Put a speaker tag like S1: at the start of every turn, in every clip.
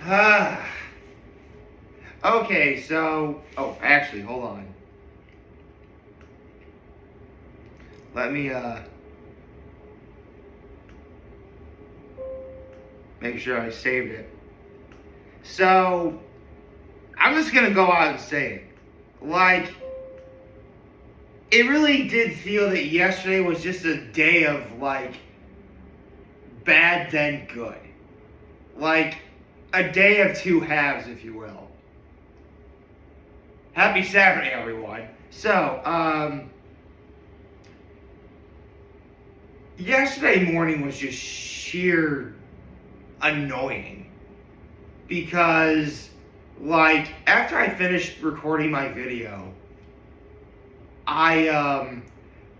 S1: Ah. Okay, so... Oh, actually, hold on. Let me, make sure I saved it. So, I'm just gonna go out and say it. Like, it really did feel that yesterday was just a day of, like, bad then good. Like, a day of two halves, if you will. Happy Saturday, everyone. So, yesterday morning was just sheer annoying. Because, like, after I finished recording my video, I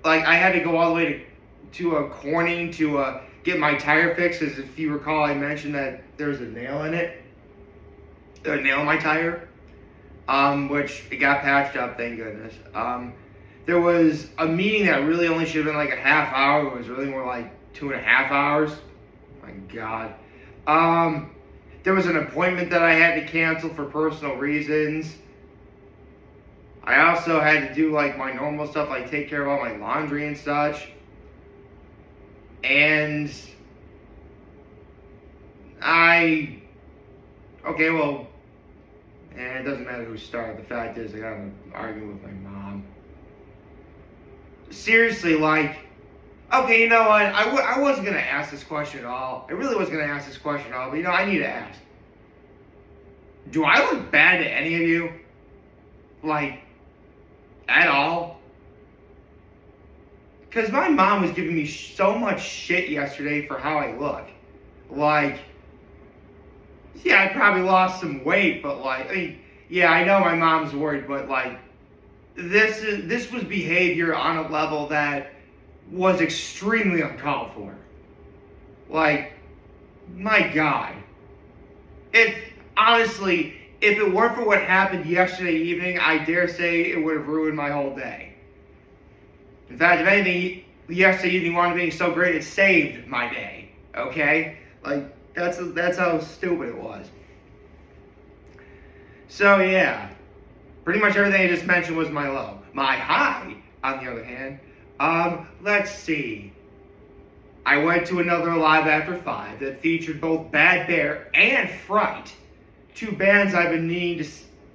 S1: had to go all the way to a Corning to get my tire fixed. As if you recall, I mentioned that there's a nail in it, a nail in my tire, which it got patched up, thank goodness. There was a meeting that really only should have been like a half hour. It was really more like 2.5 hours. Oh my God. There was an appointment that I had to cancel for personal reasons. I also had to do like my normal stuff, like take care of all my laundry and such. And okay, well, it doesn't matter who started. The fact is, I got in an argument with my mom. Seriously, like, okay, you know what? I wasn't going to ask this question at all. I really wasn't going to ask this question at all, but you know, I need to ask. Do I look bad to any of you? Like, at all? Because my mom was giving me so much shit yesterday for how I look. Like, yeah, I probably lost some weight, but like, I mean, yeah, I know my mom's worried, but like, this was behavior on a level that was extremely uncalled for. Like, my God. Honestly, if it weren't for what happened yesterday evening, I dare say it would have ruined my whole day. In fact, if anything, yesterday evening wound up being so great, it saved my day. Okay? Like, that's how stupid it was. So, yeah. Pretty much everything I just mentioned was my low. My high, on the other hand, let's see. I went to another Live After 5 that featured both Bad Bear and Fright. Two bands I've been needing to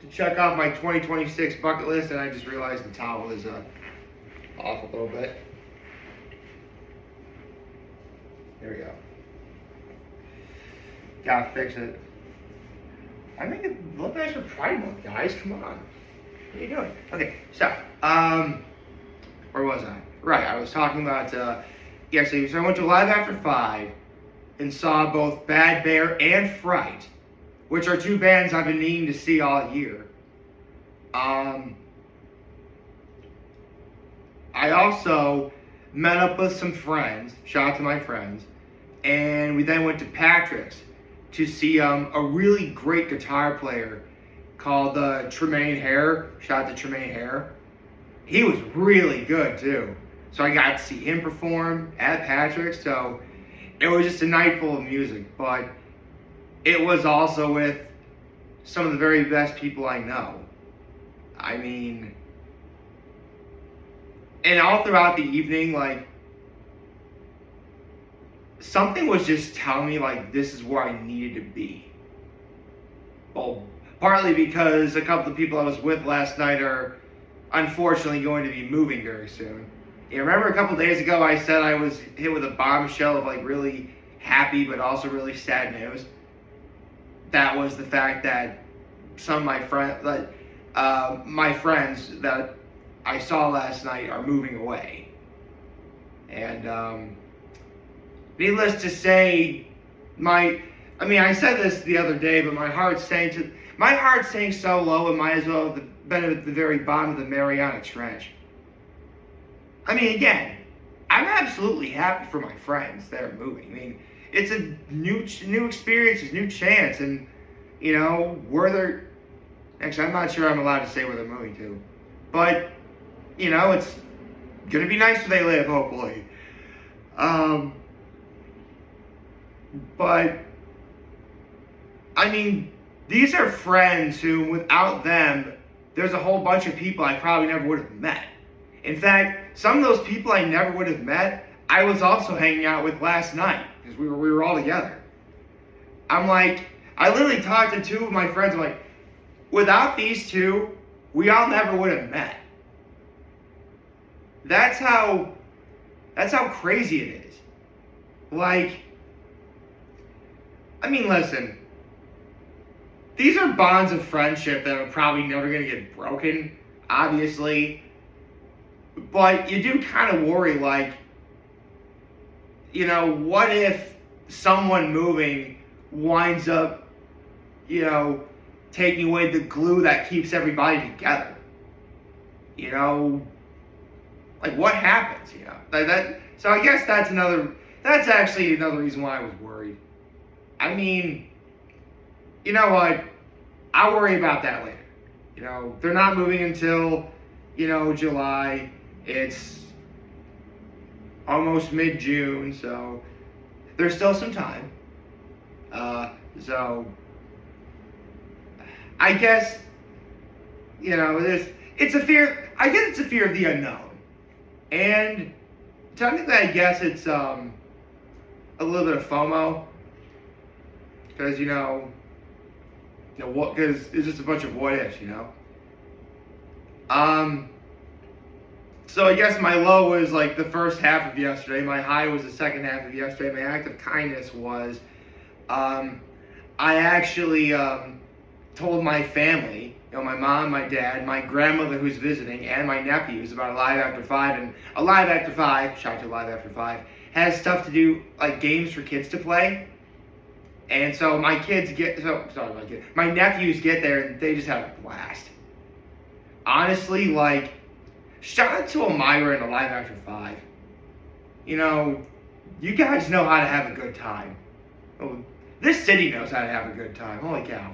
S1: check off my 2026 bucket list, and I just realized the towel is off a little bit. There we go. Gotta fix it. I make it look nice for Pride Month, guys. Come on. What are you doing? Okay, so, where was I? Right, I was talking about, so I went to Live After 5 and saw both Bad Bear and Fright, which are two bands I've been needing to see all year. I also met up with some friends, shout out to my friends, and we then went to Patrick's to see a really great guitar player called Tremaine Hare. Shout out to Tremaine Hare. He was really good too. So I got to see him perform at Patrick's. So it was just a night full of music, but it was also with some of the very best people I know. I mean, and all throughout the evening, like, something was just telling me, like, this is where I needed to be. Well, partly because a couple of people I was with last night are unfortunately going to be moving very soon. You remember a couple of days ago I said I was hit with a bombshell of, like, really happy but also really sad news? That was the fact that some of my friends that I saw last night are moving away. And needless to say, I said this the other day, but my heart sank so low it might as well have been at the very bottom of the Mariana Trench. I mean, again, I'm absolutely happy for my friends that are moving. I mean, it's a new experience, a new chance, and you know where they're. Actually, I'm not sure I'm allowed to say where they're moving to, but you know it's gonna be nice where they live, hopefully. But I mean, these are friends who, without them, there's a whole bunch of people I probably never would have met. In fact, some of those people I never would have met, I was also hanging out with last night because we were all together. I'm like, I literally talked to two of my friends. I'm like, without these two, we all never would have met. That's how crazy it is. Like, I mean, listen, these are bonds of friendship that are probably never going to get broken, obviously. But you do kind of worry, like, what if someone moving winds up, taking away the glue that keeps everybody together? Like, what happens, Like that. So I guess that's actually another reason why I was worried. I mean, you know what? I'll worry about that later. They're not moving until, July. It's almost mid-June, so there's still some time. So I guess, it's a fear. I guess it's a fear of the unknown. And technically, I guess it's a little bit of FOMO. Because, because it's just a bunch of what ifs, So I guess my low was like the first half of yesterday. My high was the second half of yesterday. My act of kindness was, I actually told my family, my mom, my dad, my grandmother who's visiting, and my nephew who's about Alive After 5. And Alive After 5, shout out to Alive After 5, has stuff to do, like games for kids to play. And so my nephews get there and they just have a blast. Honestly, like, shout out to Elmira and Alive After 5. You guys know how to have a good time. Oh, this city knows how to have a good time. Holy cow.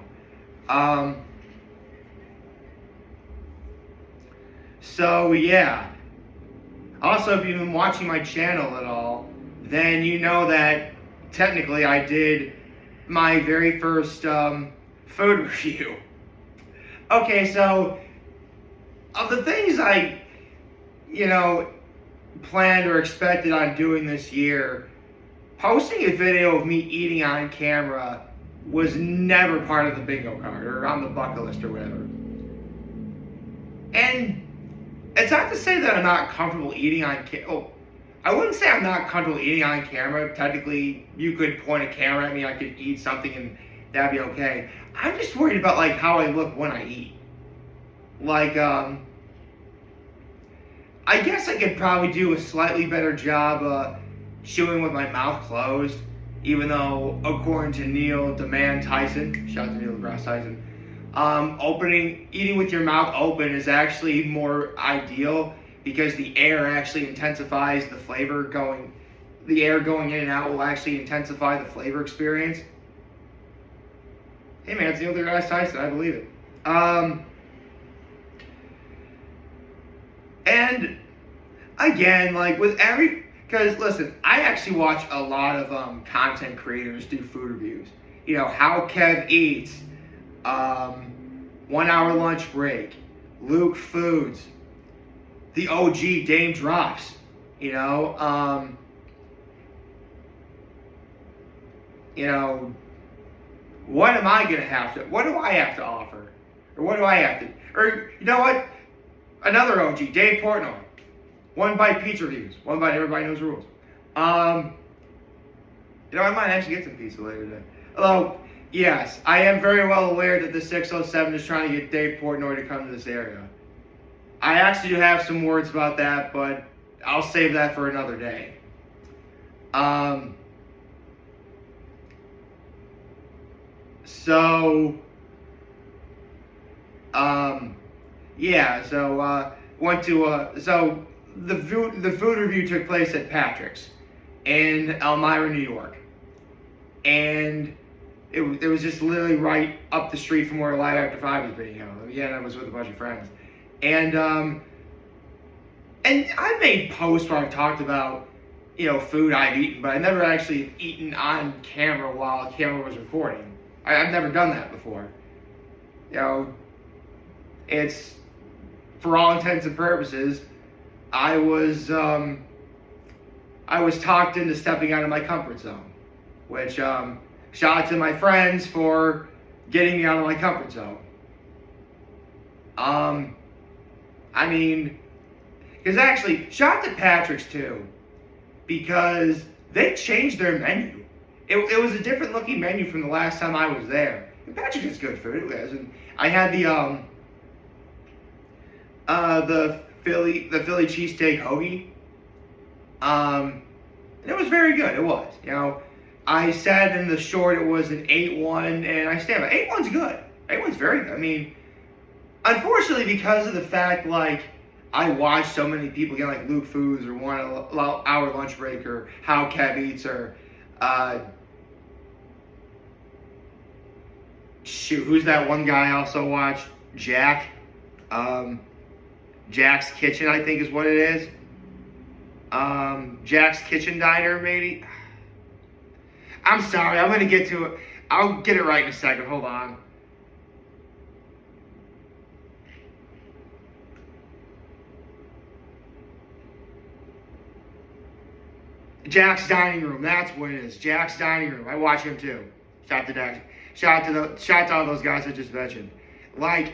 S1: So, yeah. Also, if you've been watching my channel at all, then you know that technically I did my very first food review. Okay, so of the things I, planned or expected on doing this year, posting a video of me eating on camera was never part of the bingo card or on the bucket list or whatever. And it's not to say that I'm not comfortable eating on camera. I wouldn't say I'm not comfortable eating on camera. Technically, you could point a camera at me, I could eat something and that'd be okay. I'm just worried about like how I look when I eat. Like, I guess I could probably do a slightly better job chewing with my mouth closed, even though, according to Neil deGrasse Tyson, shout out to Neil deGrasse Tyson, eating with your mouth open is actually more ideal because the air actually intensifies the flavor the air going in and out will actually intensify the flavor experience. Hey man, it's Neil deGrasse Tyson, I believe it. And again, like because listen, I actually watch a lot of content creators do food reviews. How Kev Eats, 1 Hour Lunch Break, Luke Foods, the OG Dame Drops, what am I gonna have to? What do I have to offer, or what do I have to? Or you know what? Another OG, Dave Portnoy, One Bite Pizza Reviews. One Bite, everybody knows the rules. I might actually get some pizza later today. Although, yes, I am very well aware that the 607 is trying to get Dave Portnoy to come to this area. I actually do have some words about that, but I'll save that for another day. Went to so the food review took place at Patrick's in Elmira, New York, and it was just literally right up the street from where Alive After 5 was being held. Again, I was with a bunch of friends, and I made posts where I've talked about food I've eaten, but I never actually eaten on camera while a camera was recording. I've never done that before. You know, it's, for all intents and purposes, I was talked into stepping out of my comfort zone, which shout out to my friends for getting me out of my comfort zone. I mean, because actually, shout out to Patrick's too, because they changed their menu. It was a different looking menu from the last time I was there. And Patrick is good food, it was. And I had the Philly cheesesteak hoagie. And it was very good. It was. You know, I said in the short it was an 8-1, and I stand by 8-1's good. 8-1's very good. I mean, unfortunately, because of the fact, like, I watch so many people get like Luke Foods or 1 Hour Lunch Break or How Kev Eats or shoot, who's that one guy I also watch? Jack. Jack's Kitchen, I think is what it is. Jack's Kitchen Diner, maybe. I'm sorry, I'm gonna get to it. I'll get it right in a second. Hold on. Jack's Dining Room, that's what it is. Jack's Dining Room. I watch him too. Shout out to Dax. Shout out to all those guys I just mentioned. Like,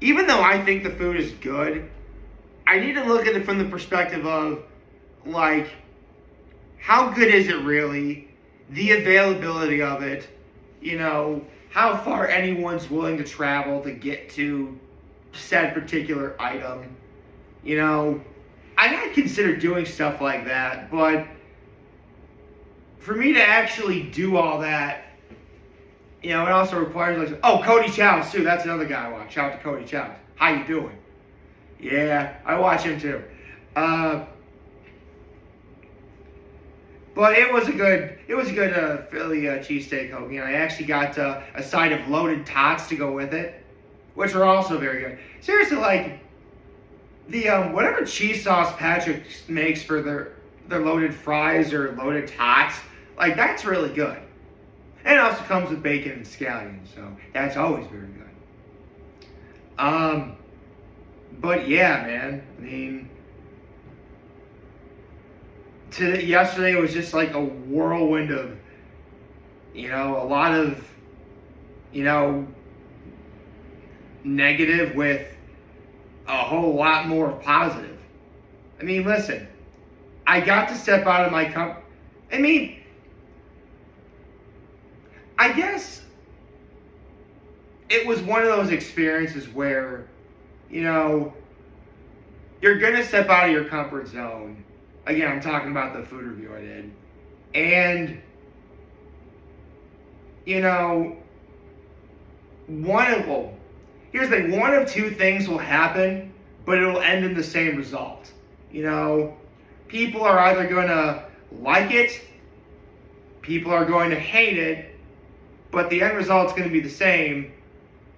S1: even though I think the food is good, I need to look at it from the perspective of, like, how good is it really? The availability of it. You know, how far anyone's willing to travel to get to said particular item. You know, I might consider doing stuff like that, but for me to actually do all that, you know, it also requires, like, oh, Cody Chow's too. That's another guy I watch. Shout out to Cody Chow's. How you doing? Yeah, I watch him too. But it was a good Philly cheesesteak hoagie, and I actually got a side of loaded tots to go with it, which are also very good. Seriously, like, the whatever cheese sauce Patrick makes for their loaded fries or loaded tots, like, that's really good. And it also comes with bacon and scallions, so that's always very good. But yeah, man, I mean, yesterday was just like a whirlwind of, you know, a lot of, you know, negative with a whole lot more positive. I mean, listen, I got to step out of my I mean, I guess it was one of those experiences where, you know, you're going to step out of your comfort zone. Again, I'm talking about the food review I did. And, you know, here's the thing, one of two things will happen, but it'll end in the same result. You know, people are either going to like it, people are going to hate it, but the end result's going to be the same.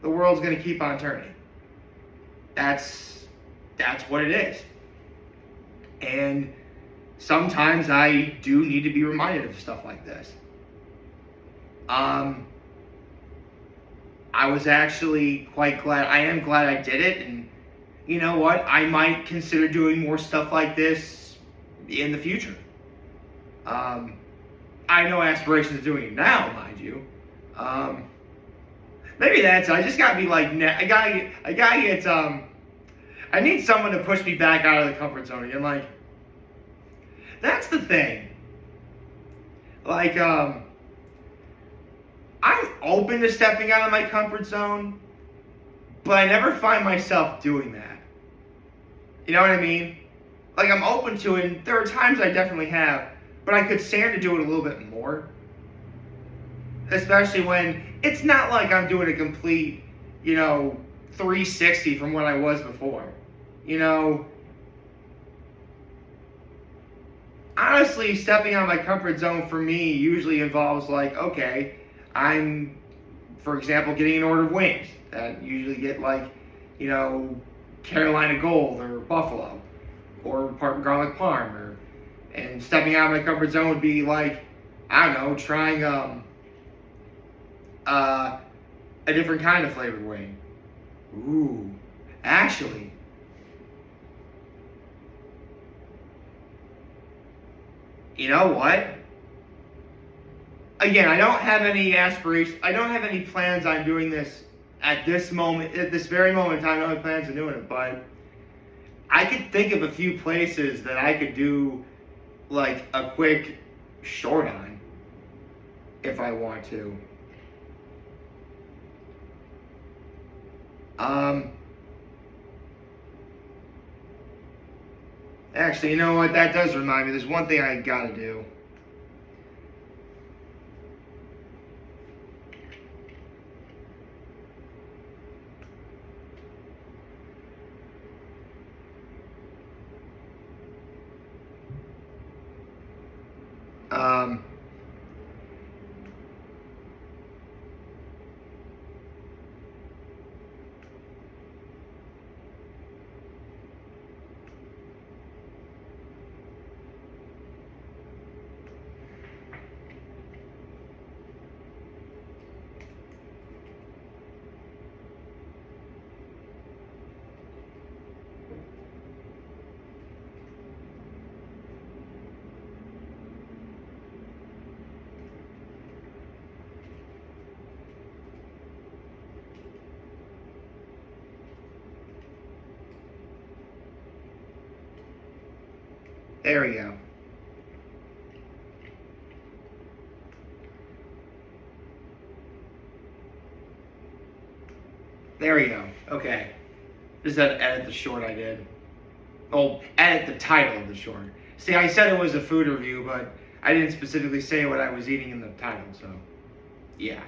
S1: The world's going to keep on turning. That's what it is. And sometimes I do need to be reminded of stuff like this. I was actually quite glad. I am glad I did it, and you know what? I might consider doing more stuff like this in the future. I have no aspirations of doing it now, mind you. Maybe that's. I just gotta be like. I need someone to push me back out of the comfort zone again. Like, that's the thing. Like, I'm open to stepping out of my comfort zone, but I never find myself doing that. You know what I mean? Like, I'm open to it, and there are times I definitely have, but I could stand to do it a little bit more. Especially when it's not like I'm doing a complete, you know, 360 from what I was before. You know, honestly, stepping out of my comfort zone for me usually involves, like, okay, I'm, for example, getting an order of wings. That usually get, like, you know, Carolina Gold or Buffalo or garlic parm. And stepping out of my comfort zone would be like, I don't know, trying a different kind of flavored wing. Ooh, actually, you know what? Again, I don't have any aspirations. I don't have any plans on doing this at this moment, at this very moment in time. I don't have plans on doing it, but I could think of a few places that I could do like a quick short on if I want to. Actually, you know what? That does remind me. There's one thing I gotta do. Um, there we go. There we go. Okay. Just had to edit the short I did. Oh, edit the title of the short. See, I said it was a food review, but I didn't specifically say what I was eating in the title, so yeah.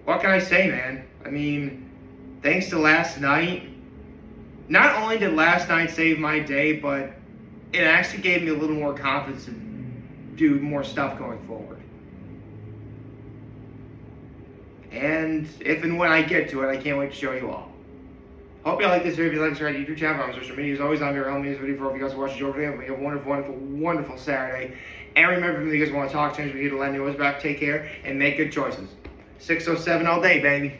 S1: What can I say, man? I mean, thanks to last night, not only did last night save my day, but it actually gave me a little more confidence to do more stuff going forward. And if and when I get to it, I can't wait to show you all. Hope you like this video. If you like, subscribe to YouTube channel, on social media. As always, I'm your own video for if you guys watch the show today. We have a wonderful, wonderful, wonderful Saturday. And remember, if you guys want to talk, change, we're here to lend you always back. Take care and make good choices. 607 all day, baby.